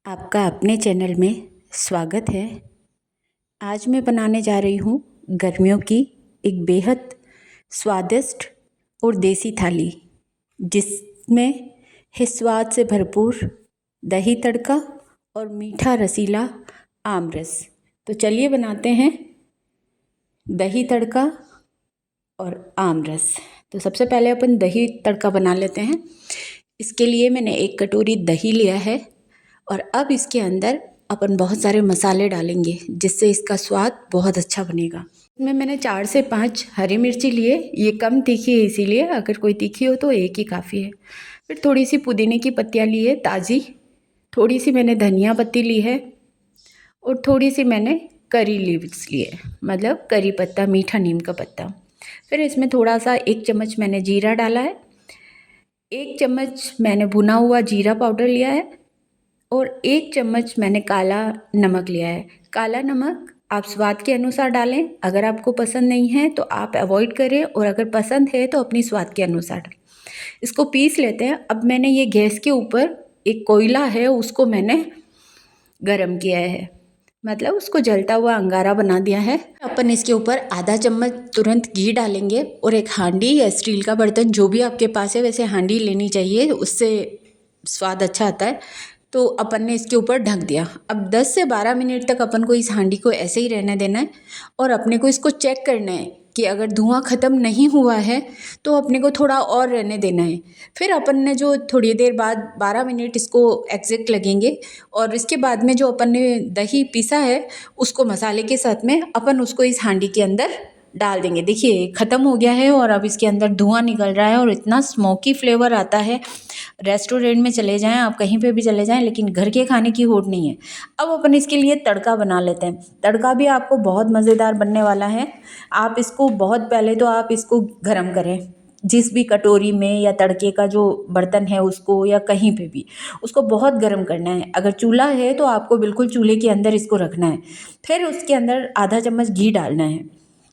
आपका अपने चैनल में स्वागत है। आज मैं बनाने जा रही हूँ गर्मियों की एक बेहद स्वादिष्ट और देसी थाली, जिसमें है स्वाद से भरपूर दही तड़का और मीठा रसीला आम रस। तो चलिए बनाते हैं दही तड़का और आम रस। तो सबसे पहले अपन दही तड़का बना लेते हैं। इसके लिए मैंने 1 कटोरी दही लिया है और अब इसके अंदर अपन बहुत सारे मसाले डालेंगे, जिससे इसका स्वाद बहुत अच्छा बनेगा। इसमें मैंने 4 से 5 हरी मिर्ची लिए। ये कम तीखी है, इसीलिए अगर कोई तीखी हो तो एक ही काफ़ी है। फिर थोड़ी सी पुदीने की पत्तियाँ ली है ताज़ी, थोड़ी सी मैंने धनिया पत्ती ली है और थोड़ी सी मैंने करी लीव्स लिए, मतलब करी पत्ता, मीठा नीम का पत्ता। फिर इसमें थोड़ा सा 1 चम्मच मैंने जीरा डाला है, 1 चम्मच मैंने भुना हुआ जीरा पाउडर लिया है और 1 चम्मच मैंने काला नमक लिया है। काला नमक आप स्वाद के अनुसार डालें, अगर आपको पसंद नहीं है तो आप अवॉइड करें और अगर पसंद है तो अपनी स्वाद के अनुसार। इसको पीस लेते हैं। अब मैंने ये गैस के ऊपर एक कोयला है, उसको मैंने गरम किया है, मतलब उसको जलता हुआ अंगारा बना दिया है। अपन इसके ऊपर आधा चम्मच तुरंत घी डालेंगे और एक हांडी या स्टील का बर्तन, जो भी आपके पास है, वैसे हांडी लेनी चाहिए, उससे स्वाद अच्छा आता है। तो अपन ने इसके ऊपर ढक दिया। अब 10 से 12 मिनट तक अपन को इस हांडी को ऐसे ही रहने देना है और अपने को इसको चेक करना है कि अगर धुआं ख़त्म नहीं हुआ है तो अपने को थोड़ा और रहने देना है। फिर अपन ने जो थोड़ी देर बाद 12 मिनट इसको एग्जैक्ट लगेंगे और इसके बाद में जो अपन ने दही पीसा है उसको मसाले के साथ में अपन उसको इस हांडी के अंदर डाल देंगे। देखिए ख़त्म हो गया है और अब इसके अंदर धुआं निकल रहा है और इतना स्मोकी फ्लेवर आता है। रेस्टोरेंट में चले जाएं, आप कहीं पे भी चले जाएं, लेकिन घर के खाने की होड़ नहीं है। अब अपन इसके लिए तड़का बना लेते हैं। तड़का भी आपको बहुत मज़ेदार बनने वाला है। आप इसको बहुत पहले तो आप इसको गरम करें, जिस भी कटोरी में या तड़के का जो बर्तन है उसको, या कहीं पे भी उसको बहुत गर्म करना है। अगर चूल्हा है तो आपको बिल्कुल चूल्हे के अंदर इसको रखना है। फिर उसके अंदर आधा चम्मच घी डालना है,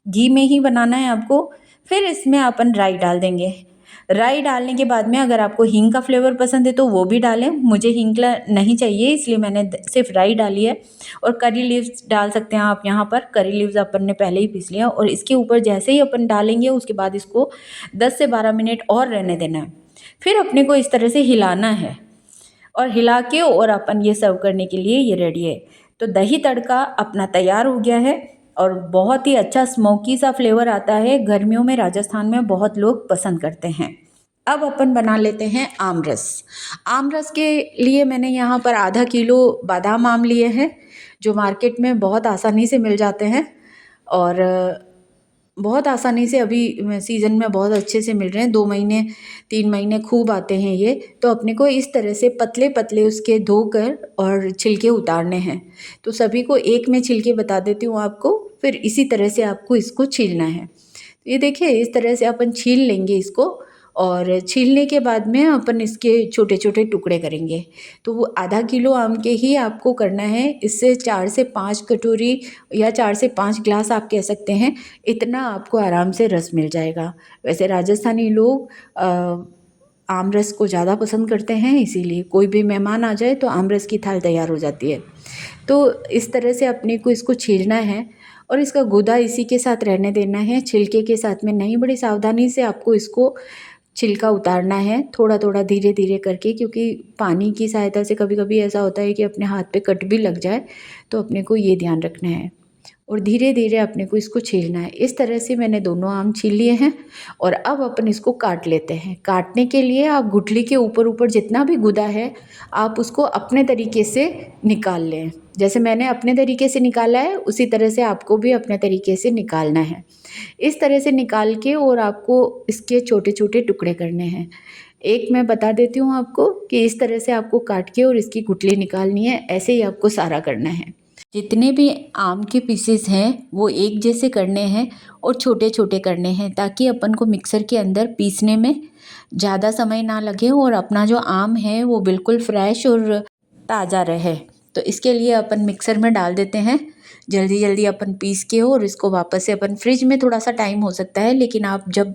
घी में ही बनाना है आपको। फिर इसमें अपन राई डाल देंगे। राई डालने के बाद में अगर आपको हींग का फ्लेवर पसंद है तो वो भी डालें। मुझे हींग नहीं चाहिए, इसलिए मैंने सिर्फ राई डाली है। और करी लीव्स डाल सकते हैं आप यहाँ पर। करी लीव्स अपन ने पहले ही पीस लिया और इसके ऊपर जैसे ही अपन डालेंगे उसके बाद इसको 10 से 12 मिनट और रहने देना है। फिर अपने को इस तरह से हिलाना है और हिला के और अपन ये सर्व करने के लिए ये रेडी है। तो दही तड़का अपना तैयार हो गया है और बहुत ही अच्छा स्मोकी सा फ्लेवर आता है। गर्मियों में राजस्थान में बहुत लोग पसंद करते हैं। अब अपन बना लेते हैं आम रस। आम रस के लिए मैंने यहाँ पर आधा किलो बादाम आम लिए हैं, जो मार्केट में बहुत आसानी से मिल जाते हैं और बहुत आसानी से अभी सीज़न में बहुत अच्छे से मिल रहे हैं। 2 महीने 3 महीने खूब आते हैं ये। तो अपने को इस तरह से पतले पतले उसके धोकर और छिलके उतारने हैं। तो सभी को एक में छिलके बता देती हूँ आपको, फिर इसी तरह से आपको इसको छीलना है। ये देखिए, इस तरह से अपन छील लेंगे इसको और छीलने के बाद में अपन इसके छोटे छोटे टुकड़े करेंगे। तो वो आधा किलो आम के ही आपको करना है। इससे 4 से 5 कटोरी या 4 से 5 ग्लास आप कह सकते हैं, इतना आपको आराम से रस मिल जाएगा। वैसे राजस्थानी लोग आम रस को ज़्यादा पसंद करते हैं, इसीलिए कोई भी मेहमान आ जाए तो आम रस की थाल तैयार हो जाती है। तो इस तरह से अपने को इसको छीलना है और इसका गूदा इसी के साथ रहने देना है, छिलके के साथ में नहीं। बड़ी सावधानी से आपको इसको छिलका उतारना है, थोड़ा थोड़ा धीरे धीरे करके, क्योंकि पानी की सहायता से कभी कभी ऐसा होता है कि अपने हाथ पे कट भी लग जाए। तो अपने को ये ध्यान रखना है और धीरे धीरे अपने को इसको छीलना है। इस तरह से मैंने दोनों आम छील लिए हैं और अब अपन इसको काट लेते हैं। काटने के लिए आप गुठली के ऊपर ऊपर जितना भी गुदा है आप उसको अपने तरीके से निकाल लें। जैसे मैंने अपने तरीके से निकाला है उसी तरह से आपको भी अपने तरीके से निकालना है। इस तरह से निकाल के और आपको इसके छोटे छोटे टुकड़े करने हैं। एक मैं बता देती हूँ आपको कि इस तरह से आपको काट के और इसकी गुठली निकालनी है। ऐसे ही आपको सारा करना है। जितने भी आम के पीसेस हैं वो एक जैसे करने हैं और छोटे छोटे करने हैं, ताकि अपन को मिक्सर के अंदर पीसने में ज़्यादा समय ना लगे और अपना जो आम है वो बिल्कुल फ्रेश और ताज़ा रहे। तो इसके लिए अपन मिक्सर में डाल देते हैं, जल्दी जल्दी अपन पीस के, और इसको वापस से अपन फ्रिज में थोड़ा सा टाइम हो सकता है, लेकिन आप जब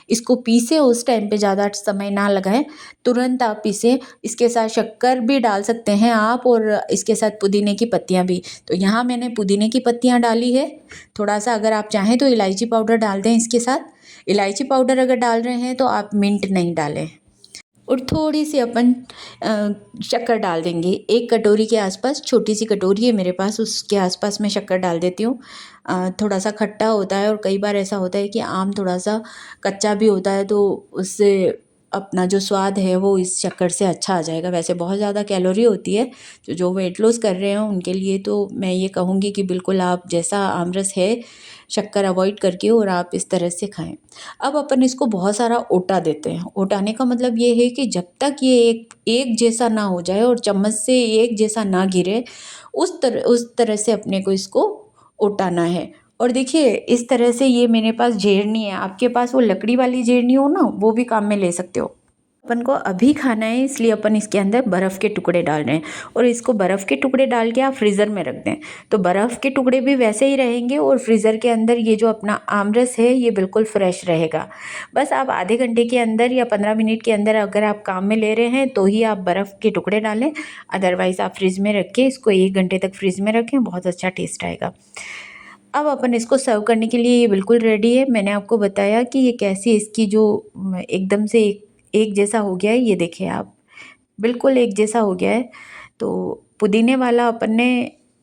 इसको पीसे उस टाइम पे ज़्यादा समय ना लगाएं, तुरंत आप इसे इसके साथ शक्कर भी डाल सकते हैं आप और इसके साथ पुदीने की पत्तियां भी। तो यहाँ मैंने पुदीने की पत्तियां डाली है, थोड़ा सा अगर आप चाहें तो इलायची पाउडर डाल दें इसके साथ। इलायची पाउडर अगर डाल रहे हैं तो आप मिंट नहीं डालें। और थोड़ी सी अपन शक्कर डाल देंगे, 1 कटोरी के आसपास, छोटी सी कटोरी है मेरे पास, उसके आसपास मैं शक्कर डाल देती हूँ। थोड़ा सा खट्टा होता है और कई बार ऐसा होता है कि आम थोड़ा सा कच्चा भी होता है, तो उससे अपना जो स्वाद है वो इस शक्कर से अच्छा आ जाएगा। वैसे बहुत ज़्यादा कैलोरी होती है, तो जो वेट लॉस कर रहे हैं उनके लिए तो मैं ये कहूँगी कि बिल्कुल आप जैसा आमरस है शक्कर अवॉइड करके और आप इस तरह से खाएं। अब अपन इसको बहुत सारा ओटा देते हैं। ओटाने का मतलब ये है कि जब तक ये एक जैसा ना हो जाए और चम्मच से एक जैसा ना गिरे, उस तरह से अपने को इसको ओटाना है। और देखिए इस तरह से, ये मेरे पास जेरनी है, आपके पास वो लकड़ी वाली जेरनी हो ना, वो भी काम में ले सकते हो। अपन को अभी खाना है इसलिए अपन इसके अंदर बर्फ़ के टुकड़े डाल रहे हैं और इसको बर्फ़ के टुकड़े डाल के आप फ्रीज़र में रख दें, तो बर्फ़ के टुकड़े भी वैसे ही रहेंगे और फ्रीज़र के अंदर ये जो अपना आमरस है ये बिल्कुल फ्रेश रहेगा। बस आप आधे घंटे के अंदर या 15 मिनट के अंदर अगर आप काम में ले रहे हैं तो ही आप बर्फ़ के टुकड़े डालें, अदरवाइज़ आप फ्रिज में रख के इसको 1 घंटे तक फ्रिज में रखें, बहुत अच्छा टेस्ट आएगा। अब अपन इसको सर्व करने के लिए ये बिल्कुल रेडी है। मैंने आपको बताया कि ये कैसी इसकी जो एकदम से एक जैसा हो गया है, ये देखिए आप, बिल्कुल एक जैसा हो गया है। तो पुदीने वाला अपन ने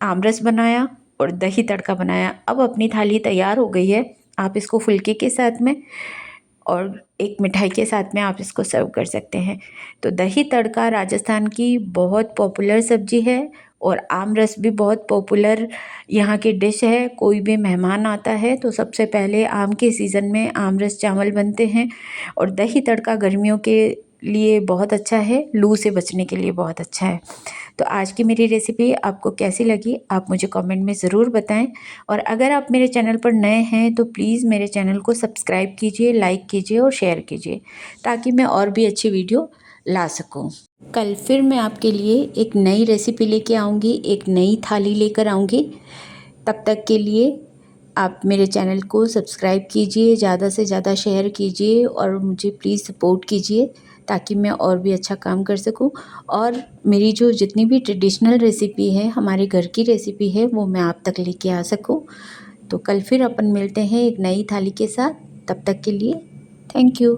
आमरस बनाया और दही तड़का बनाया। अब अपनी थाली तैयार हो गई है, आप इसको फुल्के के साथ में और एक मिठाई के साथ में आप इसको सर्व कर सकते हैं। तो दही तड़का राजस्थान की बहुत पॉपुलर सब्जी है और आम रस भी बहुत पॉपुलर यहाँ की डिश है। कोई भी मेहमान आता है तो सबसे पहले आम के सीज़न में आम रस चावल बनते हैं और दही तड़का गर्मियों के लिए बहुत अच्छा है, लू से बचने के लिए बहुत अच्छा है। तो आज की मेरी रेसिपी आपको कैसी लगी आप मुझे कमेंट में ज़रूर बताएं और अगर आप मेरे चैनल पर नए हैं तो प्लीज़ मेरे चैनल को सब्सक्राइब कीजिए, लाइक कीजिए और शेयर कीजिए ताकि मैं और भी अच्छी वीडियो ला सकूं। कल फिर मैं आपके लिए एक नई रेसिपी लेके आऊँगी, एक नई थाली लेकर आऊँगी। तब तक के लिए आप मेरे चैनल को सब्सक्राइब कीजिए, ज़्यादा से ज़्यादा शेयर कीजिए और मुझे प्लीज़ सपोर्ट कीजिए ताकि मैं और भी अच्छा काम कर सकूं और मेरी जो जितनी भी ट्रेडिशनल रेसिपी है, हमारे घर की रेसिपी है, वो मैं आप तक लेके आ सकूं। तो कल फिर अपन मिलते हैं एक नई थाली के साथ। तब तक के लिए थैंक यू।